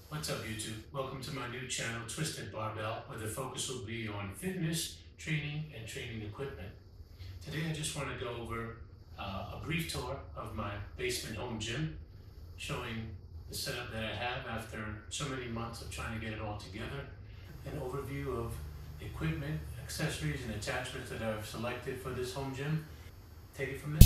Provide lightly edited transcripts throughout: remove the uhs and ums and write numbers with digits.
What's up, YouTube? Welcome to my new channel, Twisted Barbell, where the focus will be on fitness, training, and training equipment. Today I just want to go over a brief tour of my basement home gym, showing the setup that I have after so many months of trying to get it all together, an overview of the equipment, accessories, and attachments that I've selected for this home gym. Take it from there.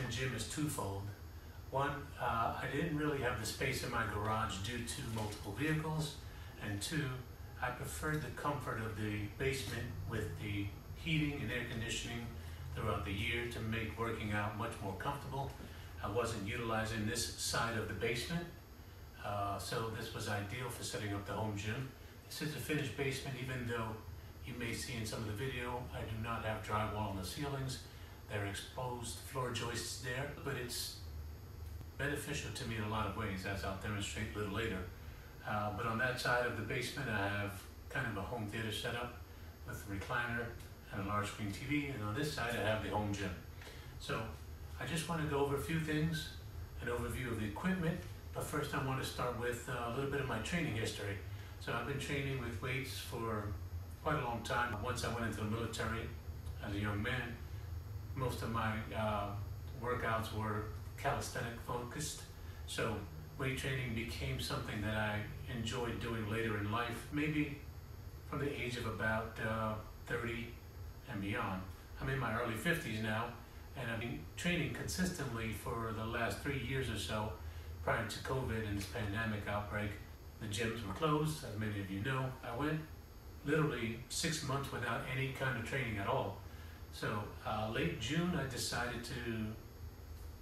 Gym is twofold. One, I didn't really have the space in my garage due to multiple vehicles, and two, I preferred the comfort of the basement with the heating and air conditioning throughout the year to make working out much more comfortable. I wasn't utilizing this side of the basement, so this was ideal for setting up the home gym. This is a finished basement, even though you may see in some of the video, I do not have drywall on the ceilings. There are exposed floor joists there, but it's beneficial to me in a lot of ways, as I'll demonstrate a little later. But on that side of the basement, I have kind of a home theater setup with a recliner and a large screen TV, and on this side, I have the home gym. So I just want to go over a few things, an overview of the equipment, but first I want to start with a little bit of my training history. So I've been training with weights for quite a long time. Once I went into the military as a young man, most of my workouts were calisthenic focused, so weight training became something that I enjoyed doing later in life, maybe from the age of about 30 and beyond. I'm in my early 50s now, and I've been training consistently for the last 3 years or so. Prior to COVID and this pandemic outbreak, the gyms were closed, as many of you know. I went literally 6 months without any kind of training at all. So late June, I decided to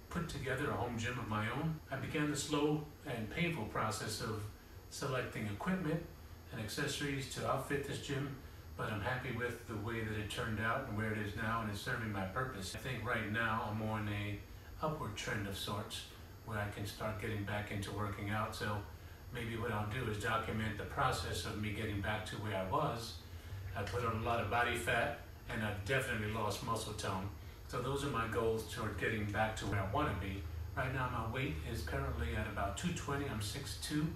put together a home gym of my own. I began the slow and painful process of selecting equipment and accessories to outfit this gym, but I'm happy with the way that it turned out and where it is now, and it's serving my purpose. I think right now I'm on a upward trend of sorts where I can start getting back into working out. So maybe what I'll do is document the process of me getting back to where I was. I put on a lot of body fat, and I've definitely lost muscle tone. So those are my goals toward getting back to where I want to be. Right now my weight is currently at about 220, I'm 6'2",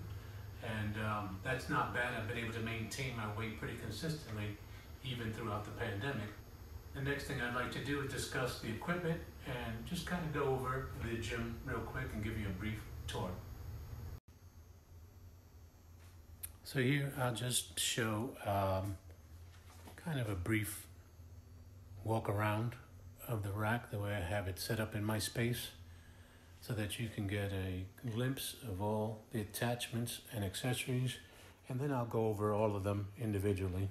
and that's not bad. I've been able to maintain my weight pretty consistently even throughout the pandemic. The next thing I'd like to do is discuss the equipment and just kind of go over the gym real quick and give you a brief tour. So here I'll just show kind of a brief walk around of the rack, the way I have it set up in my space, so that you can get a glimpse of all the attachments and accessories, and then I'll go over all of them individually.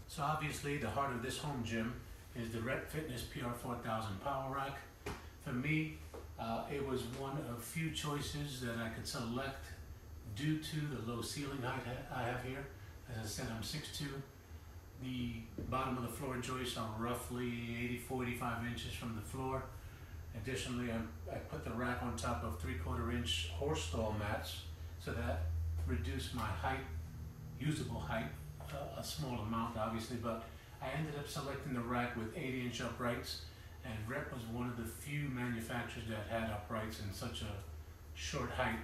So obviously the heart of this home gym is the Rep Fitness PR4000 Power Rack. For me, it was one of few choices that I could select due to the low ceiling height I have here. As I said, I'm 6'2". The bottom of the floor joists are roughly 84, 85 inches from the floor. Additionally, I put the rack on top of 3/4 inch horse stall mats, so that reduced my height, usable height, a small amount obviously, but I ended up selecting the rack with 80-inch uprights, and Rep was one of the few manufacturers that had uprights in such a short height,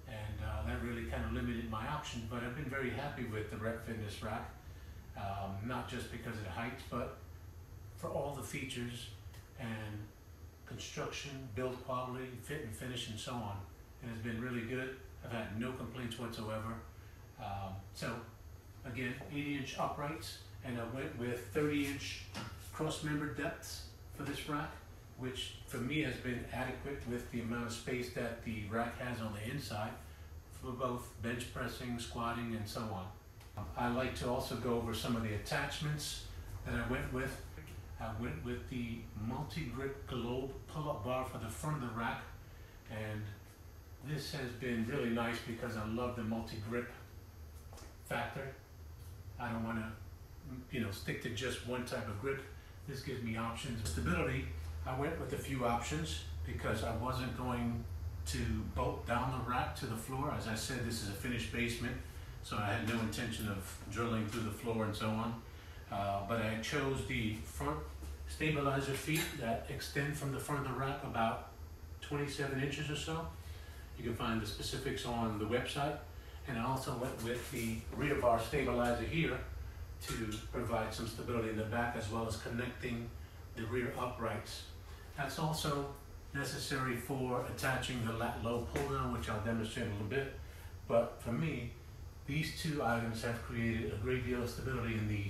and that really kind of limited my options, but I've been very happy with the Rep Fitness rack, not just because of the height, but for all the features and construction, build quality, fit and finish, and so on. It has been really good. I've had no complaints whatsoever. So again, 80-inch uprights, and I went with 30-inch cross-member depths for this rack, which for me has been adequate with the amount of space that the rack has on the inside for both bench pressing, squatting, and so on. I like to also go over some of the attachments that I went with. I went with the multi-grip globe pull-up bar for the front of the rack, and this has been really nice because I love the multi-grip factor. I don't want to, stick to just one type of grip. This gives me options. Stability, I went with a few options because I wasn't going to bolt down the rack to the floor. As I said, this is a finished basement, so I had no intention of drilling through the floor and so on. But I chose the front stabilizer feet that extend from the front of the rack about 27 inches or so. You can find the specifics on the website. And I also went with the rear bar stabilizer here to provide some stability in the back, as well as connecting the rear uprights. That's also necessary for attaching the lat low pull down, which I'll demonstrate in a little bit. But for me, these two items have created a great deal of stability in the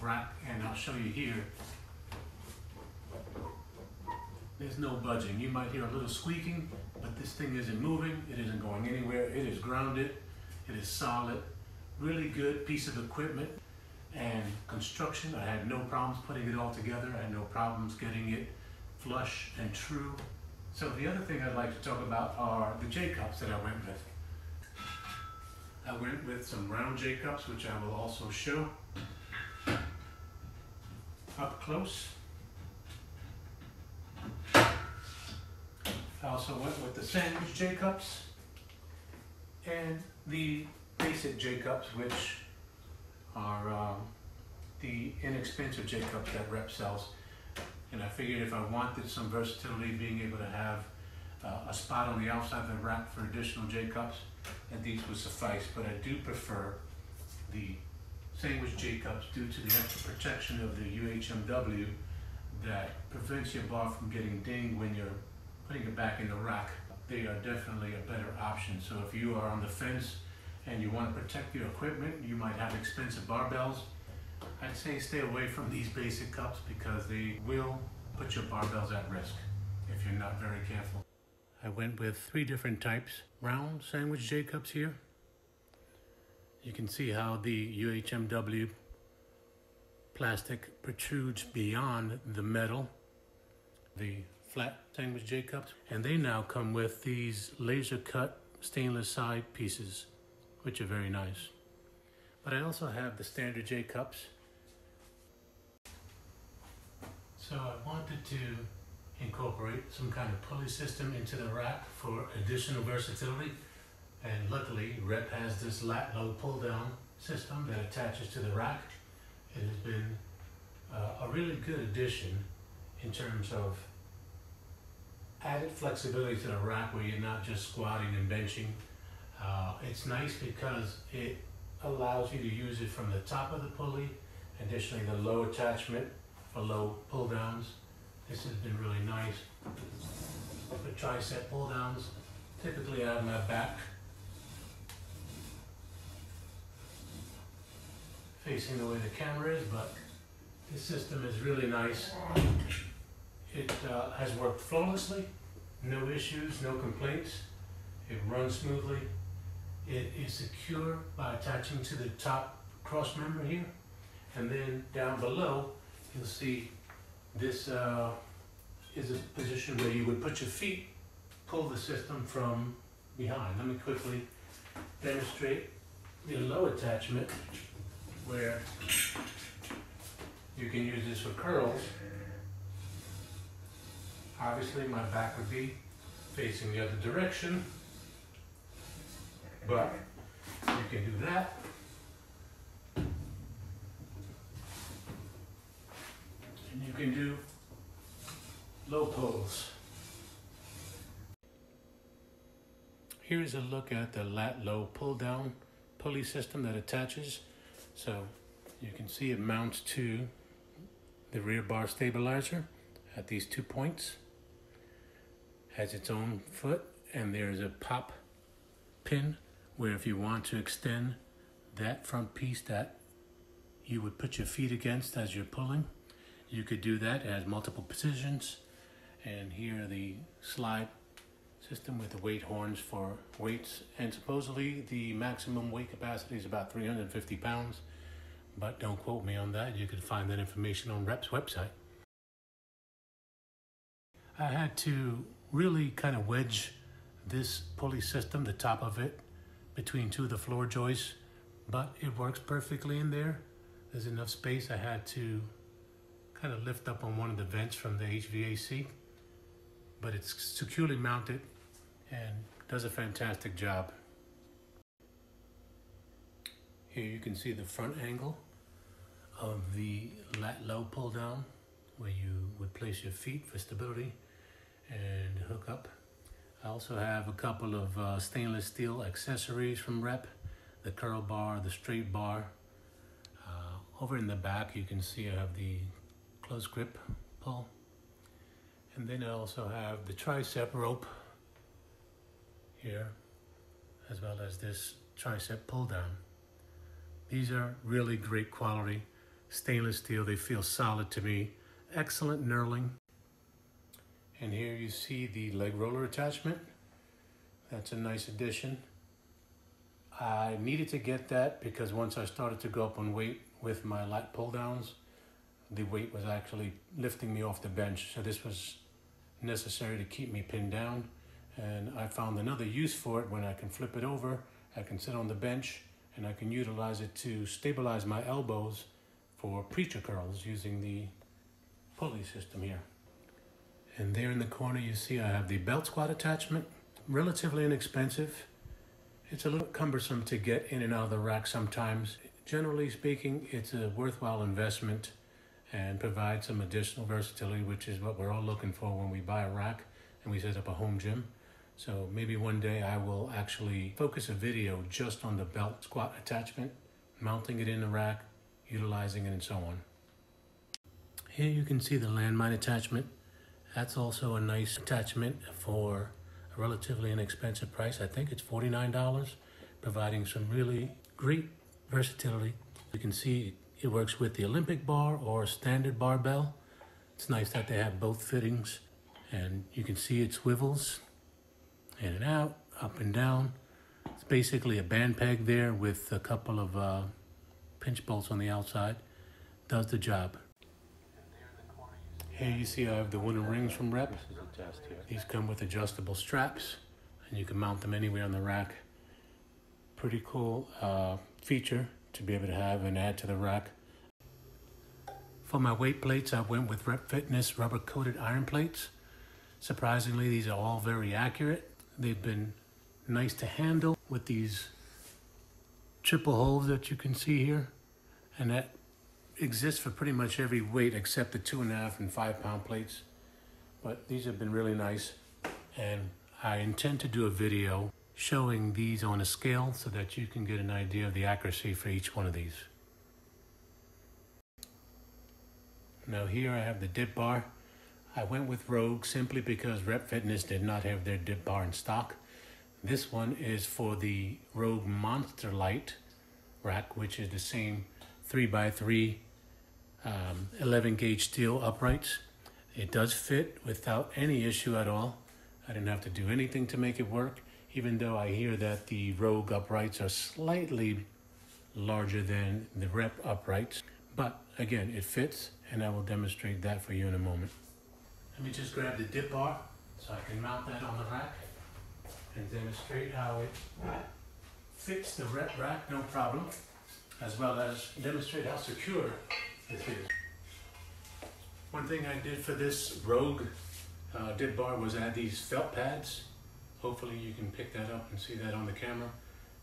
rack, and I'll show you here. There's no budging. You might hear a little squeaking, but this thing isn't moving, it isn't going anywhere, it is grounded, it is solid, really good piece of equipment. And construction, I had no problems putting it all together, I had no problems getting it flush and true. So the other thing I'd like to talk about are the J-cups that I went with. I went with some round J-cups, which I will also show up close. I also went with the sandwich J-cups and the basic J-cups, which are the inexpensive J-cups that Rep sells. And I figured if I wanted some versatility, being able to have a spot on the outside of the rack for additional J-cups, that these would suffice. But I do prefer the sandwich J-cups due to the extra protection of the UHMW that prevents your bar from getting dinged when you're putting it back in the rack. They are definitely a better option. So if you are on the fence and you want to protect your equipment, you might have expensive barbells, I'd say stay away from these basic cups because they will put your barbells at risk if you're not very careful. I went with 3 different types. Round sandwich J-cups here. You can see how the UHMW plastic protrudes beyond the metal. The flat sandwich J-cups, and they now come with these laser cut stainless side pieces, which are very nice. But I also have the standard J-cups. So I wanted to incorporate some kind of pulley system into the rack for additional versatility, and luckily Rep has this lat low pull down system that attaches to the rack. It has been a really good addition in terms of added flexibility to the rack where you're not just squatting and benching. It's nice because it allows you to use it from the top of the pulley. Additionally, the low attachment for low pull downs. This has been really nice for tricep pull downs. Typically I have my back facing the way the camera is, but this system is really nice. It has worked flawlessly, no issues, no complaints. It runs smoothly. It is secure by attaching to the top cross member here. And then down below, you'll see this is a position where you would put your feet, pull the system from behind. Let me quickly demonstrate the low attachment where you can use this for curls. Obviously my back would be facing the other direction, but you can do that. And you can do low pulls. Here's a look at the lat low pull down pulley system that attaches. So you can see it mounts to the rear bar stabilizer at these 2 points. Has its own foot, and there's a pop pin where if you want to extend that front piece that you would put your feet against as you're pulling, you could do that. It has multiple positions, and here the slide system with the weight horns for weights, and supposedly the maximum weight capacity is about 350 pounds, but don't quote me on that. You can find that information on Rep's website. I had to really kind of wedge this pulley system, the top of it, between two of the floor joists, but it works perfectly in there. There's enough space. I had to kind of lift up on one of the vents from the HVAC, but it's securely mounted and does a fantastic job. Here you can see the front angle of the lat low pull down, where you would place your feet for stability and hook up. I also have a couple of stainless steel accessories from Rep, the curl bar, the straight bar. Over in the back you can see I have the close grip pull, and then I also have the tricep rope here, as well as this tricep pull down. These are really great quality stainless steel. They feel solid to me. Excellent knurling. And here you see the leg roller attachment. That's a nice addition. I needed to get that because once I started to go up on weight with my lat pull downs, the weight was actually lifting me off the bench. So this was necessary to keep me pinned down. And I found another use for it when I can flip it over. I can sit on the bench and I can utilize it to stabilize my elbows for preacher curls using the pulley system here. And there in the corner you see I have the belt squat attachment. Relatively inexpensive. It's a little cumbersome to get in and out of the rack sometimes. Generally speaking, it's a worthwhile investment and provides some additional versatility, which is what we're all looking for when we buy a rack and we set up a home gym. So maybe one day I will actually focus a video just on the belt squat attachment, mounting it in the rack, utilizing it, and so on. Here you can see the landmine attachment. That's also a nice attachment for a relatively inexpensive price. I think it's $49, providing some really great versatility. You can see it works with the Olympic bar or standard barbell. It's nice that they have both fittings, and you can see it swivels in and out, up and down. It's basically a band peg there with a couple of pinch bolts on the outside. Does the job. Here you see I have the wooden rings from Rep. These come with adjustable straps, and you can mount them anywhere on the rack. Pretty cool feature to be able to have and add to the rack. For my weight plates, I went with Rep Fitness rubber coated iron plates. Surprisingly, these are all very accurate. They've been nice to handle with these triple holes that you can see here, and that exists for pretty much every weight except the 2.5 and 5 pound plates. But these have been really nice, and I intend to do a video showing these on a scale so that you can get an idea of the accuracy for each one of these. Now here I have the dip bar. I went with Rogue simply because Rep Fitness did not have their dip bar in stock. This one is for the Rogue Monster Light rack, which is the same 3x3 11 gauge steel uprights. It does fit without any issue at all. I didn't have to do anything to make it work, even though I hear that the Rogue uprights are slightly larger than the Rep uprights. But again, it fits, and I will demonstrate that for you in a moment. Let me just grab the dip bar so I can mount that on the rack and demonstrate how it fits the Rep rack, no problem, as well as demonstrate how secure this is. One thing I did for this Rogue dip bar was add these felt pads. Hopefully you can pick that up and see that on the camera.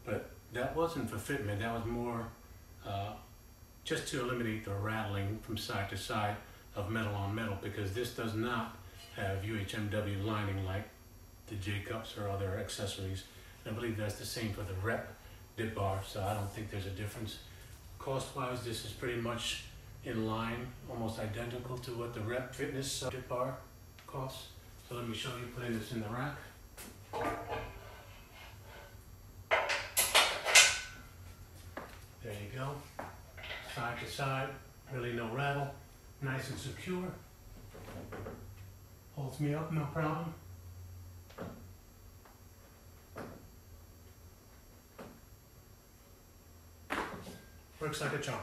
But that wasn't for fitment, that was more just to eliminate the rattling from side to side of metal on metal, because this does not have UHMW lining like the J-cups or other accessories. And I believe that's the same for the Rep dip bar, so I don't think there's a difference. Cost-wise, this is pretty much in line, almost identical to what the Rep Fitness dip bar costs. So let me show you putting this in the rack. There you go, side to side, really no rattle, nice and secure. Holds me up, no problem. Works like a charm.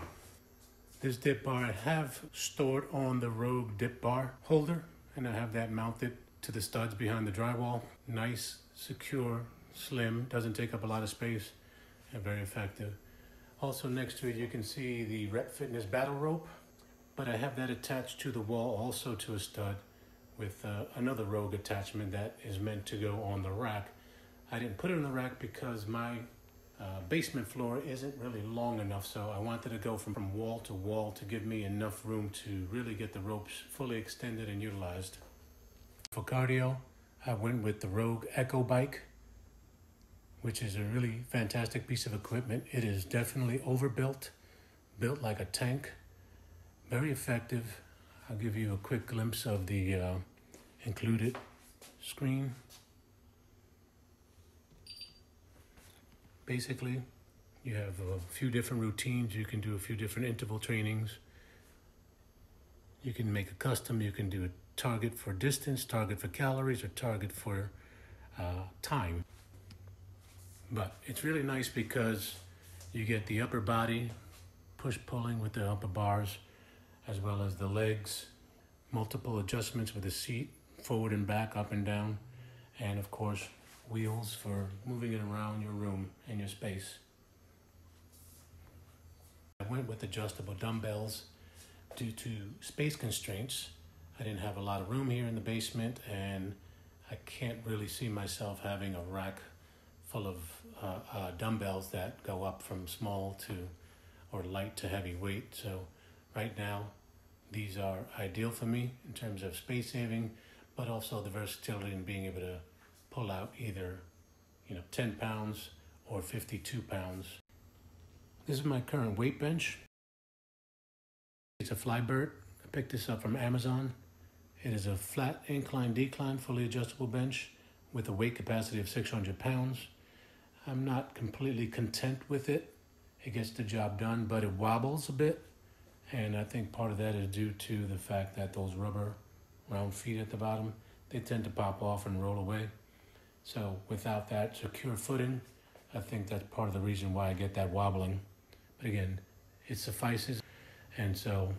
This dip bar I have stored on the Rogue dip bar holder, and I have that mounted to the studs behind the drywall. Nice, secure, slim, doesn't take up a lot of space, and very effective. Also next to it you can see the Rep Fitness battle rope, but I have that attached to the wall also to a stud with another Rogue attachment that is meant to go on the rack. I didn't put it on the rack because my basement floor isn't really long enough, so I wanted to go from wall to give me enough room to really get the ropes fully extended and utilized. For cardio, I went with the Rogue Echo Bike, which is a really fantastic piece of equipment. It is definitely overbuilt, built like a tank, very effective. I'll give you a quick glimpse of the included screen. Basically, you have a few different routines. You can do a few different interval trainings. You can make a custom. You can do a target for distance, target for calories, or target for time. But it's really nice because you get the upper body push-pulling with the upper bars, as well as the legs, multiple adjustments with the seat, forward and back, up and down, and of course, wheels for moving it around your room and your space. I went with adjustable dumbbells due to space constraints. I didn't have a lot of room here in the basement, and I can't really see myself having a rack full of dumbbells that go up from small to or light to heavy weight. So right now, these are ideal for me in terms of space saving, but also the versatility in being able to pull out either 10 pounds or 52 pounds. This is my current weight bench. It's a Flybird. I picked this up from Amazon. It is a flat incline decline fully adjustable bench with a weight capacity of 600 pounds. I'm not completely content with it. It gets the job done, but it wobbles a bit. And I think part of that is due to the fact that those rubber round feet at the bottom, they tend to pop off and roll away. So without that secure footing, I think that's part of the reason why I get that wobbling. But again, it suffices. And so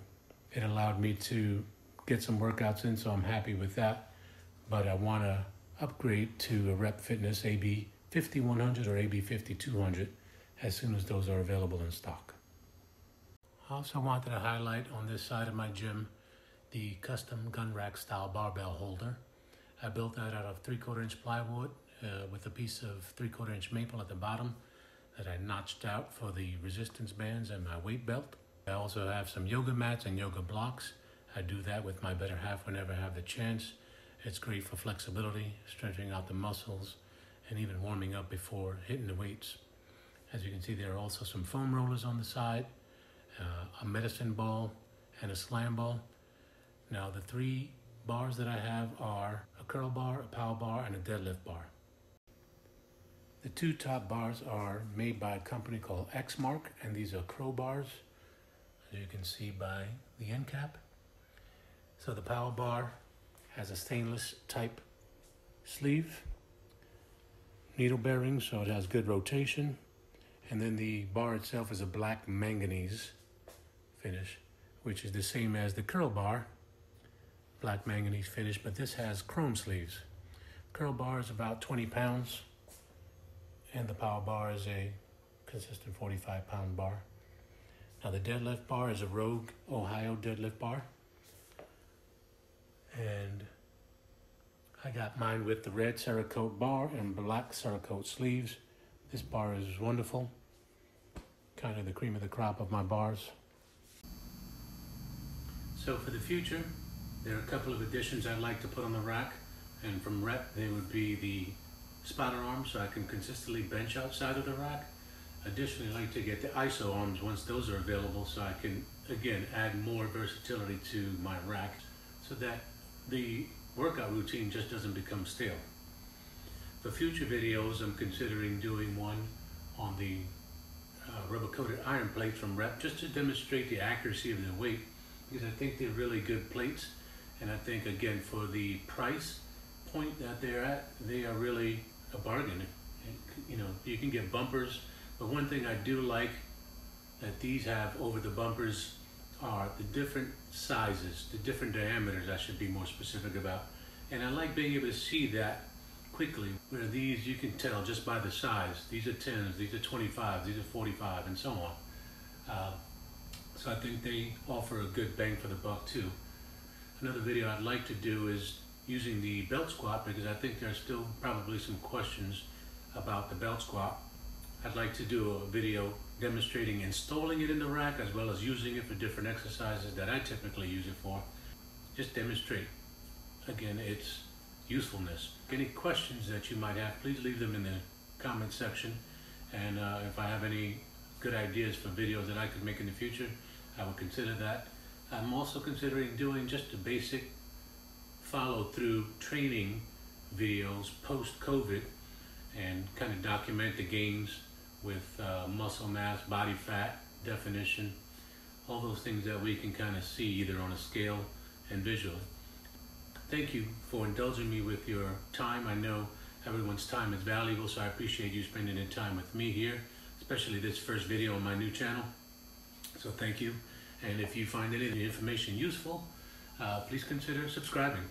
it allowed me to get some workouts in, so I'm happy with that. But I want to upgrade to a Rep Fitness AB 5100 or AB 5200 as soon as those are available in stock. I also wanted to highlight on this side of my gym the custom gun rack style barbell holder. I built that out of 3/4 inch plywood with a piece of 3/4 inch maple at the bottom that I notched out for the resistance bands and my weight belt. I also have some yoga mats and yoga blocks. I do that with my better half whenever I have the chance. It's great for flexibility, stretching out the muscles, and even warming up before hitting the weights. As you can see, there are also some foam rollers on the side, a medicine ball, and a slam ball. Now, the 3 bars that I have are a curl bar, a power bar, and a deadlift bar. The 2 top bars are made by a company called X-Mark, and these are crow bars, as you can see by the end cap. So the power bar has a stainless type sleeve, needle bearing, so it has good rotation. And then the bar itself is a black manganese finish, which is the same as the curl bar, black manganese finish, but this has chrome sleeves. Curl bar is about 20 pounds, and the power bar is a consistent 45-pound bar. Now the deadlift bar is a Rogue Ohio deadlift bar, and I got mine with the red Cerakote bar and black Cerakote sleeves. This bar is wonderful. Kind of the cream of the crop of my bars. So for the future, there are a couple of additions I'd like to put on the rack. And from Rep, they would be the spotter arms, so I can consistently bench outside of the rack. Additionally, I'd like to get the ISO arms once those are available, so I can, again, add more versatility to my rack so that the workout routine just doesn't become stale. For future videos, I'm considering doing one on the rubber-coated iron plates from Rep, just to demonstrate the accuracy of their weight, because I think they're really good plates. And I think, again, for the price point that they're at, they are really a bargain. You know, you can get bumpers, but one thing I do like that these have over the bumpers are the different sizes, the different diameters, I should be more specific about. And I like being able to see that quickly, where these you can tell just by the size. These are 10s, these are 25s, these are 45, and so on. So I think they offer a good bang for the buck too. Another video I'd like to do is using the belt squat, because I think there's still probably some questions about the belt squat. I'd like to do a video demonstrating installing it in the rack as well as using it for different exercises that I typically use it for. Just demonstrate, again, its usefulness. Any questions that you might have, please leave them in the comment section. And if I have any good ideas for videos that I could make in the future, I would consider that. I'm also considering doing just a basic follow-through training videos post-COVID and kind of document the gains with muscle mass, body fat, definition, all those things that we can kind of see either on a scale and visually. Thank you for indulging me with your time. I know everyone's time is valuable, so I appreciate you spending the time with me here, especially this first video on my new channel. So thank you. And if you find any of the information useful, please consider subscribing.